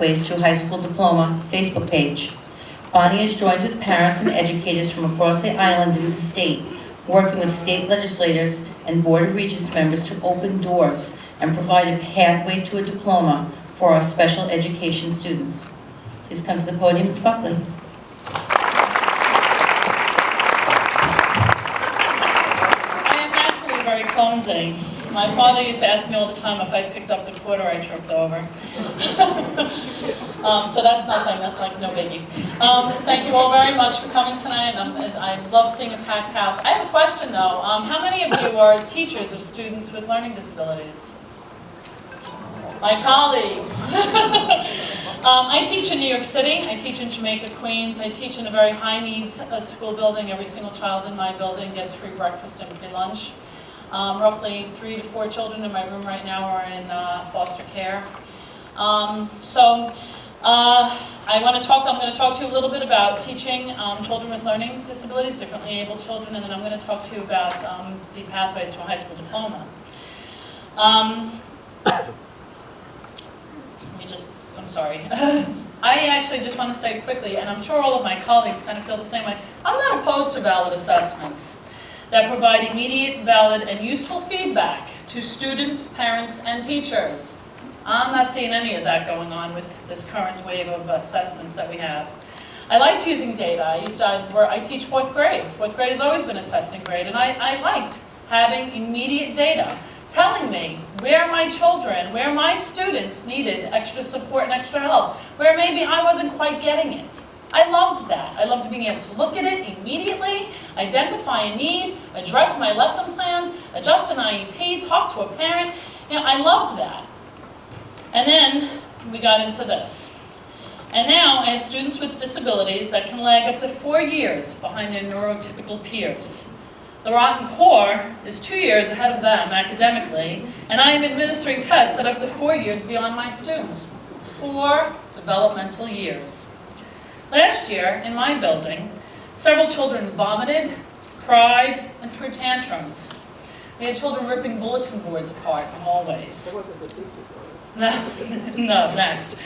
Pathways to High School Diploma Facebook page. Bonnie is joined with parents and educators from across the island and the state, working with state legislators and Board of Regents members to open doors and provide a pathway to a diploma for our special education students. Please come to the podium, Ms. Buckley. I am naturally very clumsy. My father used to ask me all the time if I picked up the quarter I tripped over. So that's nothing, that's like no biggie. Thank you all very much for coming tonight. I love seeing a packed house. I have a question though. How many of you are teachers of students with learning disabilities? My colleagues. I teach in New York City, I teach in Jamaica, Queens, I teach in a very high needs school building. Every single child in my building gets free breakfast and free lunch. Roughly 3 to 4 children in my room right now are in foster care. I'm going to talk to you a little bit about teaching children with learning disabilities, differently abled children, and then I'm going to talk to you about the pathways to a high school diploma. I'm sorry. I actually just want to say quickly, and I'm sure all of my colleagues kind of feel the same way, I'm not opposed to valid assessments that provide immediate, valid, and useful feedback to students, parents, and teachers. I'm not seeing any of that going on with this current wave of assessments that we have. I liked using data. I teach 4th grade. 4th grade has always been a testing grade, and I liked having immediate data telling me where my children, where my students needed extra support and extra help, where maybe I wasn't quite getting it. I loved that. I loved being able to look at it immediately, identify a need, address my lesson plans, adjust an IEP, talk to a parent. You know, I loved that. And then we got into this. And now I have students with disabilities that can lag up to 4 years behind their neurotypical peers. The rotten core is 2 years ahead of them academically, and I am administering tests that are up to 4 years beyond my students. 4 developmental years. Last year, in my building, several children vomited, cried, and threw tantrums. We had children ripping bulletin boards apart in hallways. No, next.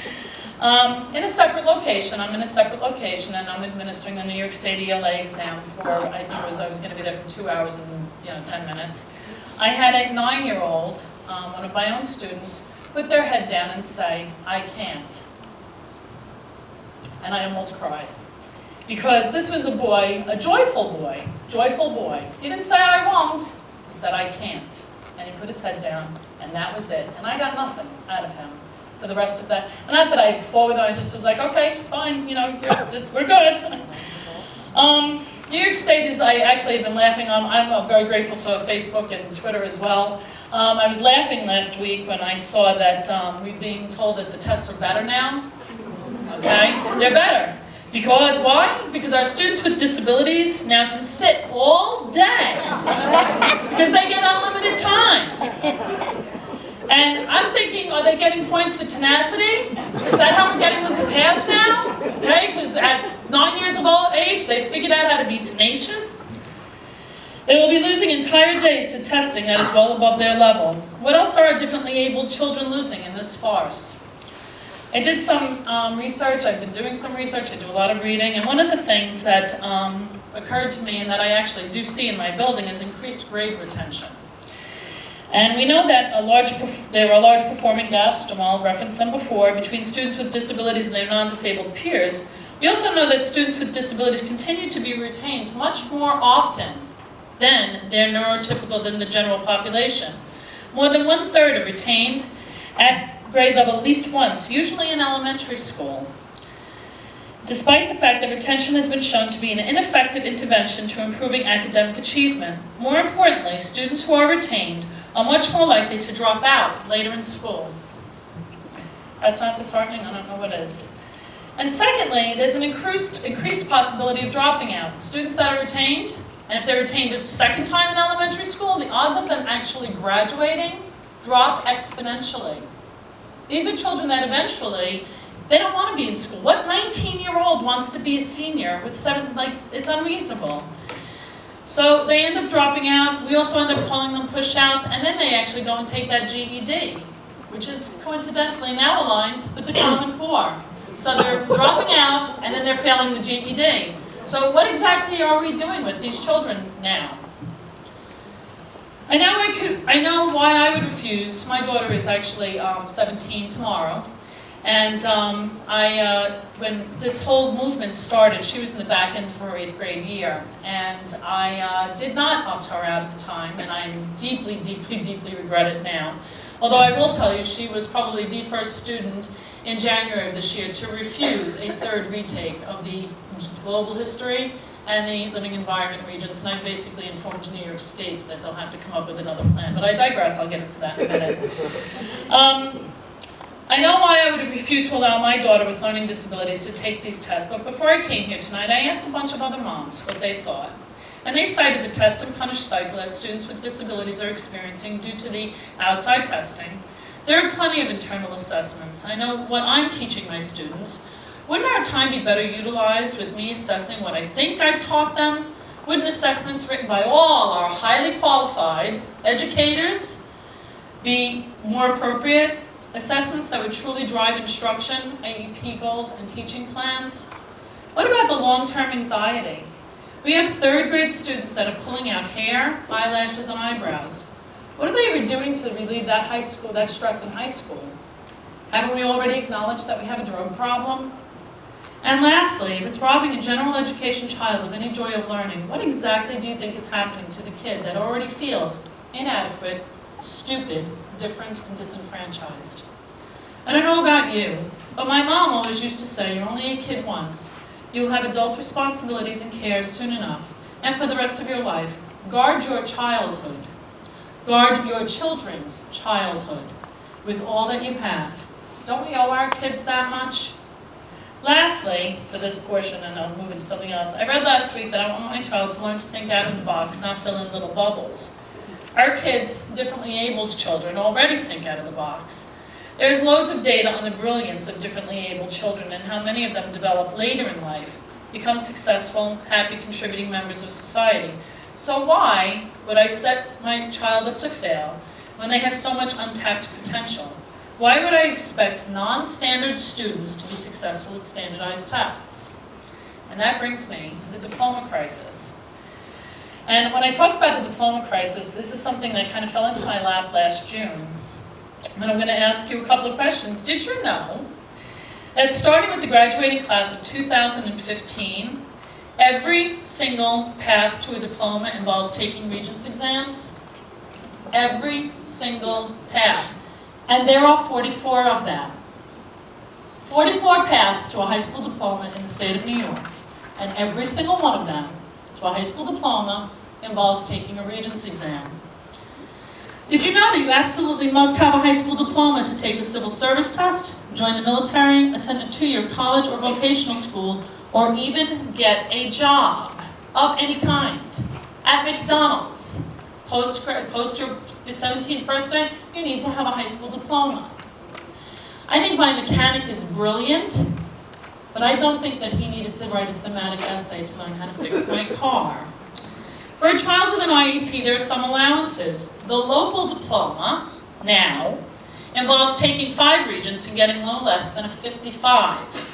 In a separate location, I'm in a separate location, and I'm administering the New York State ELA exam for, I think I was going to be there for 2 hours and 10 minutes. I had a 9-year-old, one of my own students, put their head down and say, "I can't." And I almost cried. Because this was a boy, a joyful boy. He didn't say, "I won't." He said, "I can't." And he put his head down, and that was it. And I got nothing out of him for the rest of that. And not that I fought with him, I just was like, okay, fine, we're good. New York State is, I actually have been laughing on, I'm very grateful for Facebook and Twitter as well. I was laughing last week when I saw that we're being told that the tests are better now. Okay, they're better. Because why? Because our students with disabilities now can sit all day because they get unlimited time. And I'm thinking, are they getting points for tenacity? Is that how we're getting them to pass now? Okay, because at 9 years of age, they figured out how to be tenacious. They will be losing entire days to testing that is well above their level. What else are our differently abled children losing in this farce? I did some research, I've been doing some research, I do a lot of reading, and one of the things that occurred to me and that I actually do see in my building is increased grade retention. And we know that there are large performing gaps, Jamaal referenced them before, between students with disabilities and their non-disabled peers. We also know that students with disabilities continue to be retained much more often than their neurotypical than the general population. More than 1/3 are retained at grade level at least once, usually in elementary school. Despite the fact that retention has been shown to be an ineffective intervention to improving academic achievement, more importantly, students who are retained are much more likely to drop out later in school. That's not disheartening? I don't know what is. And secondly, there's an increased possibility of dropping out. Students that are retained, and if they're retained a second time in elementary school, the odds of them actually graduating drop exponentially. These are children that eventually, they don't want to be in school. What 19-year-old wants to be a senior with it's unreasonable. So they end up dropping out. We also end up calling them push-outs, and then they actually go and take that GED, which is coincidentally now aligned with the Common Core. they're dropping out, and then they're failing the GED. So what exactly are we doing with these children now? I know why I would refuse. My daughter is actually 17 tomorrow. And when this whole movement started, she was in the back end of her 8th grade year. And I did not opt her out at the time, and I deeply, deeply, deeply regret it now. Although I will tell you, she was probably the first student in January of this year to refuse a 3rd retake of the global history and the living environment regents, and I've basically informed New York State that they'll have to come up with another plan. But I digress, I'll get into that in a minute. I know why I would have refused to allow my daughter with learning disabilities to take these tests, but before I came here tonight, I asked a bunch of other moms what they thought. And they cited the test and punish cycle that students with disabilities are experiencing due to the outside testing. There are plenty of internal assessments. I know what I'm teaching my students. Wouldn't our time be better utilized with me assessing what I think I've taught them? Wouldn't assessments written by all our highly qualified educators be more appropriate? Assessments that would truly drive instruction, AEP goals, and teaching plans? What about the long-term anxiety? We have 3rd grade students that are pulling out hair, eyelashes, and eyebrows. What are they ever doing to relieve that stress in high school? Haven't we already acknowledged that we have a drug problem? And lastly, if it's robbing a general education child of any joy of learning, what exactly do you think is happening to the kid that already feels inadequate, stupid, different, and disenfranchised? I don't know about you, but my mom always used to say, you're only a kid once. You will have adult responsibilities and cares soon enough, and for the rest of your life. Guard your childhood. Guard your children's childhood with all that you have. Don't we owe our kids that much? Lastly, for this portion, and I'll move into something else, I read last week that I want my child to learn to think out of the box, not fill in little bubbles. Our kids, differently abled children, already think out of the box. There's loads of data on the brilliance of differently abled children and how many of them develop later in life, become successful, happy, contributing members of society. So why would I set my child up to fail when they have so much untapped potential? Why would I expect non-standard students to be successful at standardized tests? And that brings me to the diploma crisis. And when I talk about the diploma crisis, this is something that kind of fell into my lap last June. And I'm going to ask you a couple of questions. Did you know that starting with the graduating class of 2015, every single path to a diploma involves taking Regents exams? Every single path. And there are 44 of them. 44 paths to a high school diploma in the state of New York. And every single one of them to a high school diploma involves taking a Regents exam. Did you know that you absolutely must have a high school diploma to take a civil service test, join the military, attend a 2-year college or vocational school, or even get a job of any kind at McDonald's? Post your 17th birthday, you need to have a high school diploma. I think my mechanic is brilliant, but I don't think that he needed to write a thematic essay to learn how to fix my car. For a child with an IEP, there are some allowances. The local diploma, now, involves taking 5 Regents and getting no less than a 55.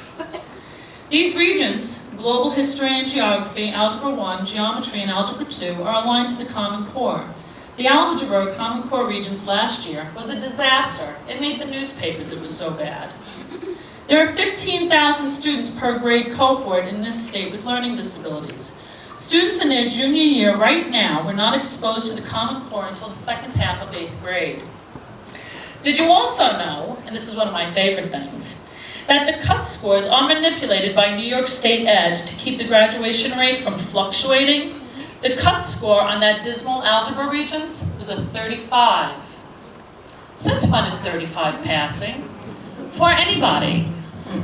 These Regents, Global History and Geography, Algebra 1, Geometry, and Algebra 2, are aligned to the Common Core. The Algebra Common Core Regents last year was a disaster. It made the newspapers, it was so bad. There are 15,000 students per grade cohort in this state with learning disabilities. Students in their junior year right now were not exposed to the Common Core until the second half of 8th grade. Did you also know, and this is one of my favorite things, that the cut scores are manipulated by New York State Ed to keep the graduation rate from fluctuating? The cut score on that dismal algebra Regents was a 35. Since when is 35 passing? For anybody.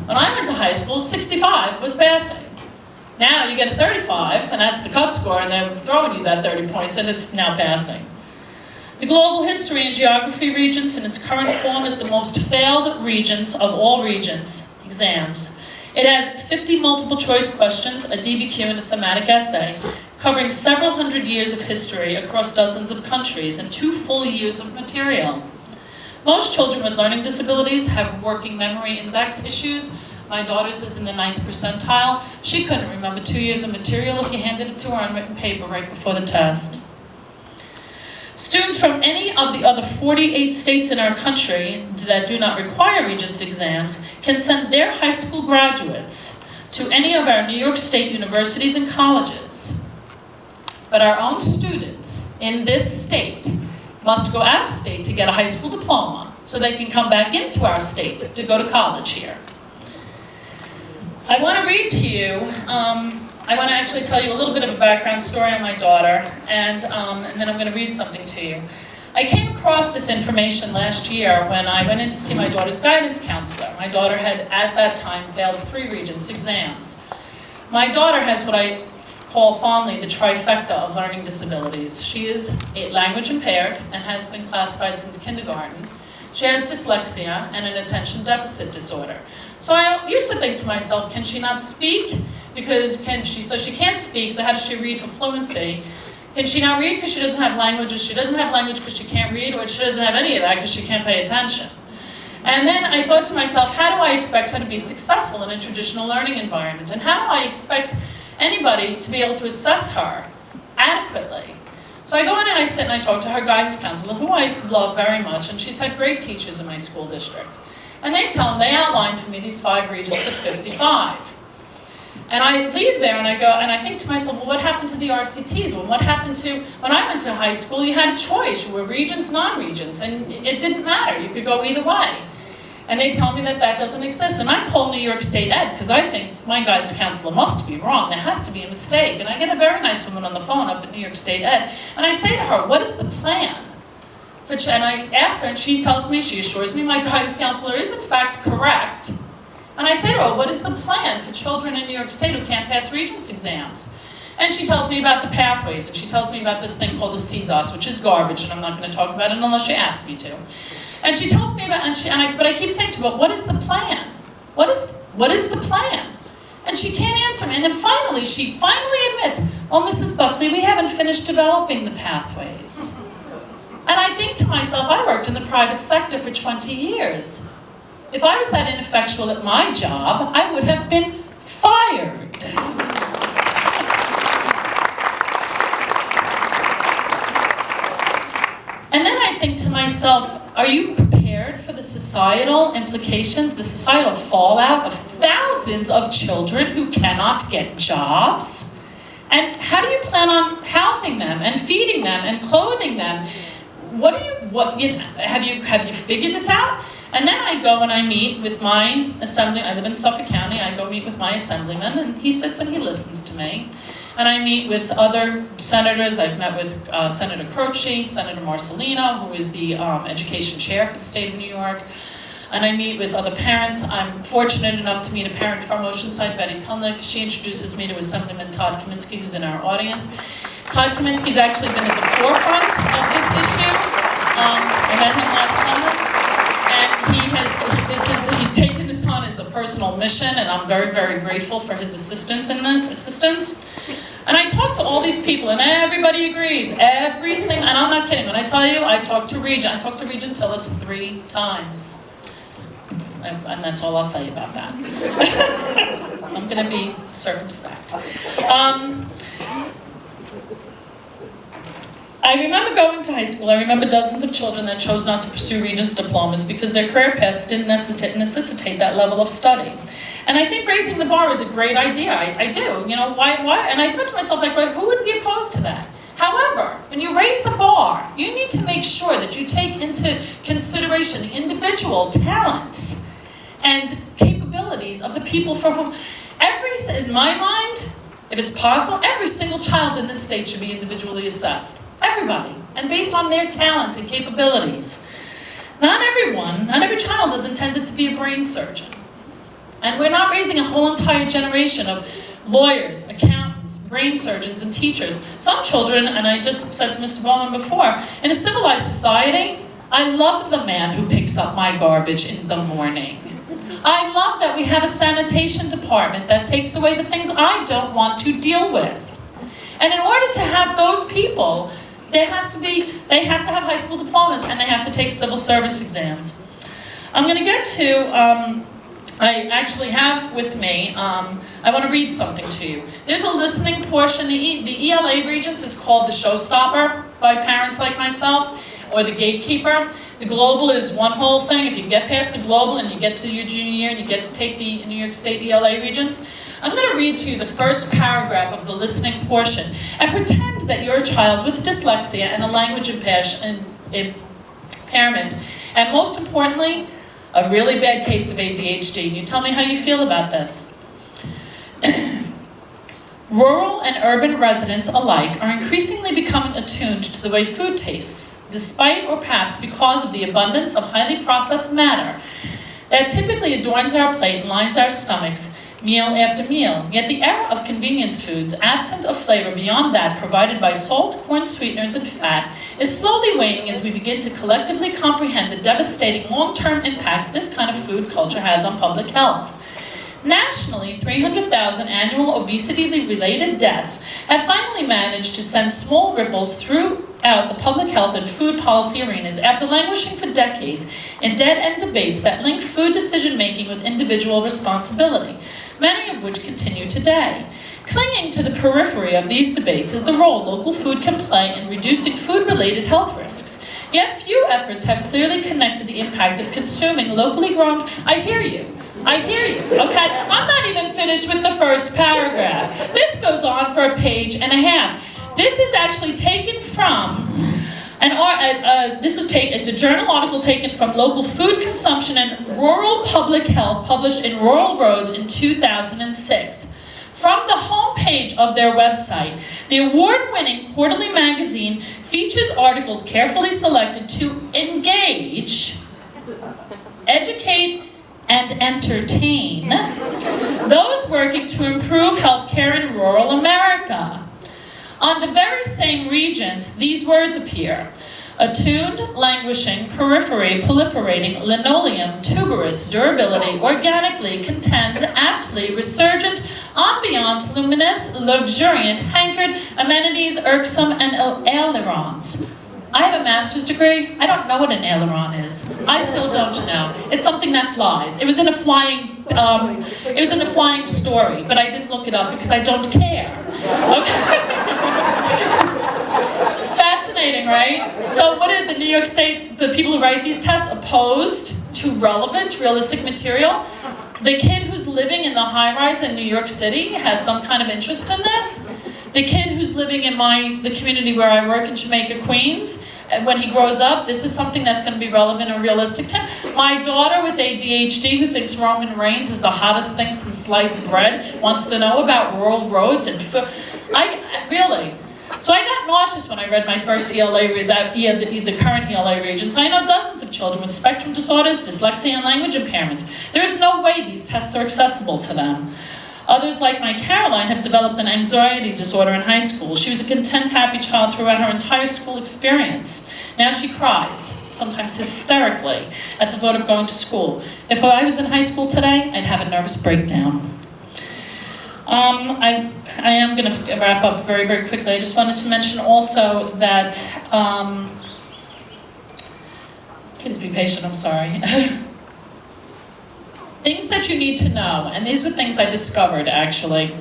When I went to high school, 65 was passing. Now you get a 35, and that's the cut score, and they're throwing you that 30 points, and it's now passing. The Global History and Geography Regents in its current form is the most failed Regents of all Regents exams. It has 50 multiple choice questions, a DBQ, and a thematic essay, covering several hundred years of history across dozens of countries and 2 full years of material. Most children with learning disabilities have working memory index issues, My daughter's is in the 9th percentile. She couldn't remember 2 years of material if you handed it to her on written paper right before the test. Students from any of the other 48 states in our country that do not require Regents exams can send their high school graduates to any of our New York State universities and colleges. But our own students in this state must go out of state to get a high school diploma so they can come back into our state to go to college here. I want to read to you, I want to actually tell you a little bit of a background story on my daughter, and then I'm going to read something to you. I came across this information last year when I went in to see my daughter's guidance counselor. My daughter had, at that time, failed 3 Regents exams. My daughter has what I call fondly the trifecta of learning disabilities. She is language impaired and has been classified since kindergarten. She has dyslexia and an attention deficit disorder. So I used to think to myself, can she not speak? So she can't speak, so how does she read for fluency? Can she not read because she doesn't have language, or she doesn't have language because she can't read, or she doesn't have any of that because she can't pay attention? And then I thought to myself, how do I expect her to be successful in a traditional learning environment? And how do I expect anybody to be able to assess her adequately? So I go in and I sit and I talk to her guidance counselor, who I love very much, and she's had great teachers in my school district. And they outline for me these 5 Regents at 55. And I leave there and I go, and I think to myself, well, what happened to the RCTs? Well, what happened to, when I went to high school, you had a choice. You were Regents, non-Regents, and it didn't matter. You could go either way. And they tell me that that doesn't exist. And I call New York State Ed, because I think my guidance counselor must be wrong. There has to be a mistake. And I get a very nice woman on the phone up at New York State Ed, and I say to her, what is the plan? And I ask her, and she tells me, she assures me my guidance counselor is in fact correct. And I say to her, what is the plan for children in New York State who can't pass Regents exams? And she tells me about the pathways, and she tells me about this thing called a CDOS, which is garbage, and I'm not going to talk about it unless you ask me to. And she tells me about, but I keep saying to her, what is the plan? What is the plan? And she can't answer me. And then finally, she admits, well, Mrs. Buckley, we haven't finished developing the pathways. And I think to myself, I worked in the private sector for 20 years. If I was that ineffectual at my job, I would have been fired. And then I think to myself, are you prepared for the societal implications, the societal fallout of thousands of children who cannot get jobs? And how do you plan on housing them and feeding them and clothing them? Have you figured this out? And then I go and I meet with my assembly. I live in Suffolk County. I go meet with my assemblyman, and he sits and he listens to me. And I meet with other senators. I've met with Senator Croce, Senator Marcellino, who is the education chair for the state of New York. And I meet with other parents. I'm fortunate enough to meet a parent from Oceanside, Betty Pilnick. She introduces me to Assemblyman Todd Kaminsky, who's in our audience. Todd Kaminsky's actually been at the forefront of this issue. I met him last summer, and he's taken this on as a personal mission, and I'm very, very grateful for his assistance in this. And I talked to all these people, and everybody agrees. And I'm not kidding when I tell you, I talked to Regent Tillis 3 times. And that's all I'll say about that. I'm going to be circumspect. I remember going to high school. I remember dozens of children that chose not to pursue Regents diplomas because their career paths didn't necessitate that level of study. And I think raising the bar is a great idea. I do. You know, why? And I thought to myself, like, who would be opposed to that? However, when you raise a bar, you need to make sure that you take into consideration the individual talents and capabilities of the people for whom, in my mind, if it's possible, every single child in this state should be individually assessed. Everybody. And based on their talents and capabilities. Not every child is intended to be a brain surgeon. And we're not raising a whole entire generation of lawyers, accountants, brain surgeons, and teachers. Some children, and I just said to Mr. Bowman before, in a civilized society, I love the man who picks up my garbage in the morning. I love that we have a sanitation department that takes away the things I don't want to deal with. And in order to have those people, they have to have high school diplomas, and they have to take civil servants exams. I'm going to get to I actually have with me, I want to read something to you. There's a listening portion. The ELA Regents is called the showstopper by parents like myself, or the gatekeeper. The global is one whole thing. If you get past the global and you get to your junior year and you get to take the New York State ELA Regents, I'm going to read to you the first paragraph of the listening portion and pretend that you're a child with dyslexia and a language impairment, and most importantly, a really bad case of ADHD. And you tell me how you feel about this. Rural and urban residents alike are increasingly becoming attuned to the way food tastes, despite or perhaps because of the abundance of highly processed matter that typically adorns our plate and lines our stomachs meal after meal. Yet the era of convenience foods, absent of flavor beyond that provided by salt, corn sweeteners, and fat, is slowly waning as we begin to collectively comprehend the devastating long-term impact this kind of food culture has on public health. Nationally, 300,000 annual obesity-related deaths have finally managed to send small ripples throughout the public health and food policy arenas after languishing for decades in dead-end debates that link food decision-making with individual responsibility, many of which continue today. Clinging to the periphery of these debates is the role local food can play in reducing food-related health risks. Yet few efforts have clearly connected the impact of consuming locally grown. I hear you, okay? I'm not even finished with the first paragraph. This goes on for a page and a half. This is actually taken from it's a journal article taken from Local Food Consumption and Rural Public Health, published in Rural Roads in 2006. From the homepage of their website, the award-winning quarterly magazine features articles carefully selected to engage, educate, and entertain those working to improve healthcare in rural America. On the very same regions, these words appear: attuned, languishing, periphery, proliferating, linoleum, tuberous, durability, organically, contend, aptly, resurgent, ambiance, luminous, luxuriant, hankered, amenities, irksome, and ailerons. I have a master's degree. I don't know what an aileron is. I still don't know. It's something that flies. It was in a flying story, but I didn't look it up because I don't care. Okay. Fascinating, right? So what did the New York State, the people who write these tests, opposed to relevant, realistic material? The kid who's living in the high-rise in New York City has some kind of interest in this. The kid who's living in the community where I work in Jamaica, Queens, when he grows up, this is something that's going to be relevant and realistic to him. My daughter with ADHD, who thinks Roman Reigns is the hottest thing since sliced bread, wants to know about rural roads and food. Really. So I got nauseous when I read my first ELA, the current ELA Regents. I know dozens of children with spectrum disorders, dyslexia, and language impairment. There is no way these tests are accessible to them. Others, like my Caroline, have developed an anxiety disorder in high school. She was a content, happy child throughout her entire school experience. Now she cries, sometimes hysterically, at the thought of going to school. If I was in high school today, I'd have a nervous breakdown. I am going to wrap up very, very quickly. I just wanted to mention also that, kids be patient, I'm sorry. Things that you need to know, and these were things I discovered actually.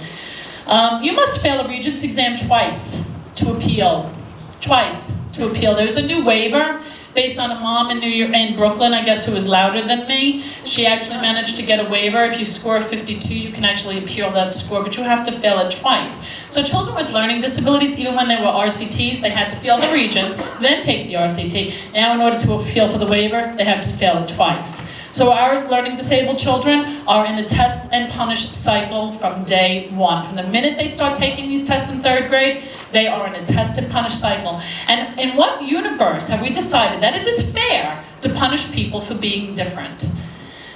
You must fail a Regents exam twice to appeal. Twice to appeal. There's a new waiver based on a mom in Brooklyn, I guess, who was louder than me. She actually managed to get a waiver. If you score 52, you can actually appeal that score, but you have to fail it twice. So children with learning disabilities, even when they were RCTs, they had to fail the Regents, then take the RCT. Now, in order to appeal for the waiver, they have to fail it twice. So our learning disabled children are in a test and punish cycle from day one. From the minute they start taking these tests in 3rd grade, they are in a test and punish cycle. And in what universe have we decided that it is fair to punish people for being different?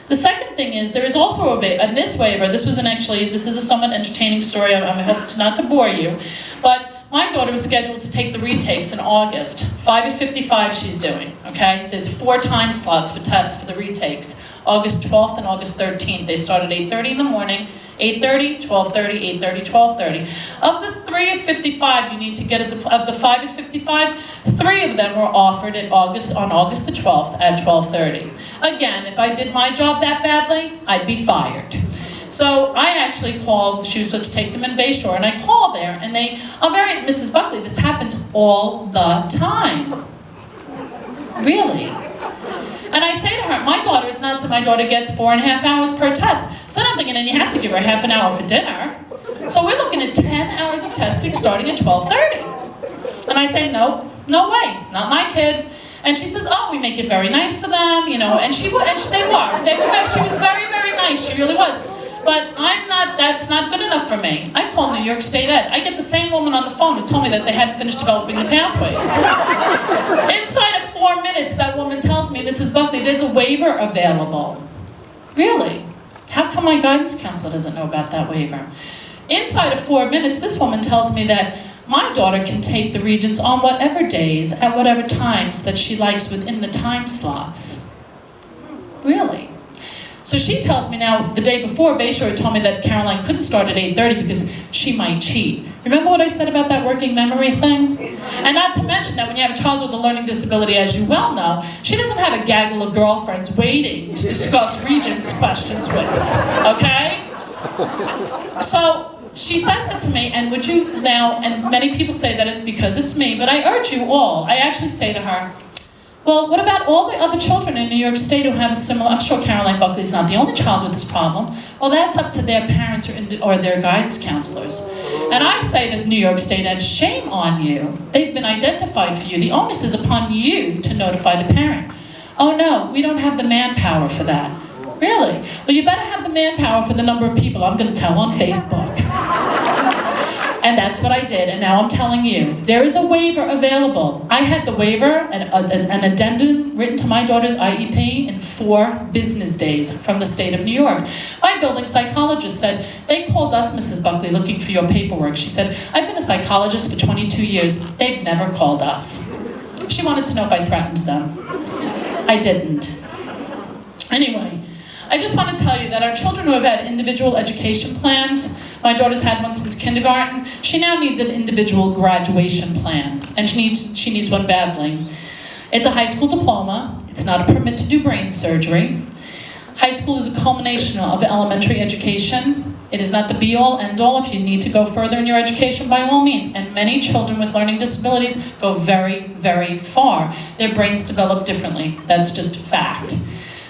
The second thing is, there is also this waiver, this is a somewhat entertaining story, I hope not to bore you, but my daughter was scheduled to take the retakes in August. 5:55 she's doing, okay? There's 4 time slots for tests for the retakes. August 12th and August 13th. They start at 8:30 in the morning, 8:30, 12:30, 8:30, 12:30. Of the 3 at 55, you need to get of the 5 at 55, 3 of them were offered on August the 12th at 12:30. Again, if I did my job that badly, I'd be fired. So I actually called, she was supposed to take them in Bayshore, and I called there, and they are Mrs. Buckley, this happens all the time. Really? And I say to her, my daughter is nuts, and my daughter gets 4.5 hours per test. So then I'm thinking, and you have to give her half an hour for dinner. So we're looking at 10 hours of testing starting at 12:30. And I say, no way, not my kid. And she says, oh, we make it very nice for them, you know, and she was very, very nice, she really was. But that's not good enough for me. I called New York State Ed. I get the same woman on the phone who told me that they hadn't finished developing the pathways. Inside of 4 minutes, that woman tells me, Mrs. Buckley, there's a waiver available. Really? How come my guidance counselor doesn't know about that waiver? Inside of 4 minutes, this woman tells me that my daughter can take the Regents on whatever days, at whatever times that she likes within the time slots. Really? So she tells me now, the day before, Bayshore told me that Caroline couldn't start at 8:30 because she might cheat. Remember what I said about that working memory thing? And not to mention that when you have a child with a learning disability, as you well know, she doesn't have a gaggle of girlfriends waiting to discuss Regents questions with, okay? So she says that to me, and would you now, and many people say that because it's me, but I urge you all, I actually say to her, well, what about all the other children in New York State who have a similar, I'm sure Caroline Buckley is not the only child with this problem. Well, that's up to their parents or their guidance counselors. And I say to New York State Ed, shame on you. They've been identified for you. The onus is upon you to notify the parent. Oh no, we don't have the manpower for that. Really? Well, you better have the manpower for the number of people I'm going to tell on Facebook. And that's what I did, and now I'm telling you, there is a waiver available. I had the waiver, an addendum written to my daughter's IEP in 4 business days from the state of New York. My building psychologist said, they called us, Mrs. Buckley, looking for your paperwork. She said, I've been a psychologist for 22 years. They've never called us. She wanted to know if I threatened them. I didn't. Anyway, I just want to tell you that our children who have had individual education plans, my daughter's had one since kindergarten, she now needs an individual graduation plan, and she needs one badly. It's a high school diploma. It's not a permit to do brain surgery. High school is a culmination of elementary education. It is not the be-all, end-all. If you need to go further in your education, by all means. And many children with learning disabilities go very, very far. Their brains develop differently. That's just fact.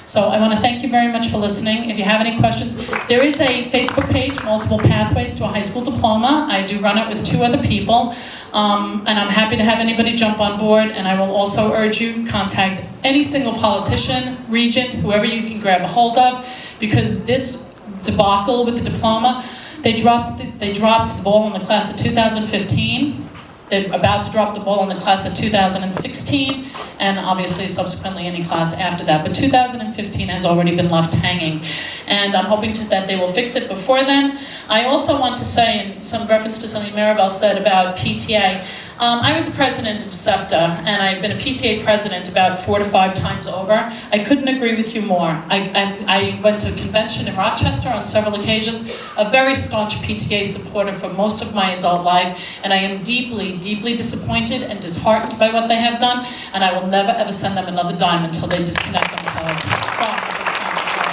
So I want to thank you very much for listening. If you have any questions, there is a Facebook page, Multiple Pathways to a High School Diploma. I do run it with 2 other people, and I'm happy to have anybody jump on board. And I will also urge you, contact any single politician, regent, whoever you can grab a hold of, because this debacle with the diploma, they dropped the ball on the class of 2015. They're about to drop the ball on the class of 2016, and obviously subsequently any class after that. But 2015 has already been left hanging, and I'm hoping that they will fix it before then. I also want to say, in some reference to something Maribel said about PTA, I was the president of SEPTA, and I've been a PTA president about 4 to 5 times over. I couldn't agree with you more. I went to a convention in Rochester on several occasions, a very staunch PTA supporter for most of my adult life, and I am deeply, deeply disappointed and disheartened by what they have done, and I will never ever send them another dime until they disconnect themselves from this kind of job.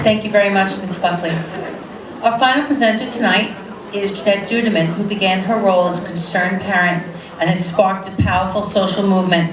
Thank you very much, Ms. Buckley. Our final presenter tonight is Jeanette Deutermann, who began her role as a concerned parent and has sparked a powerful social movement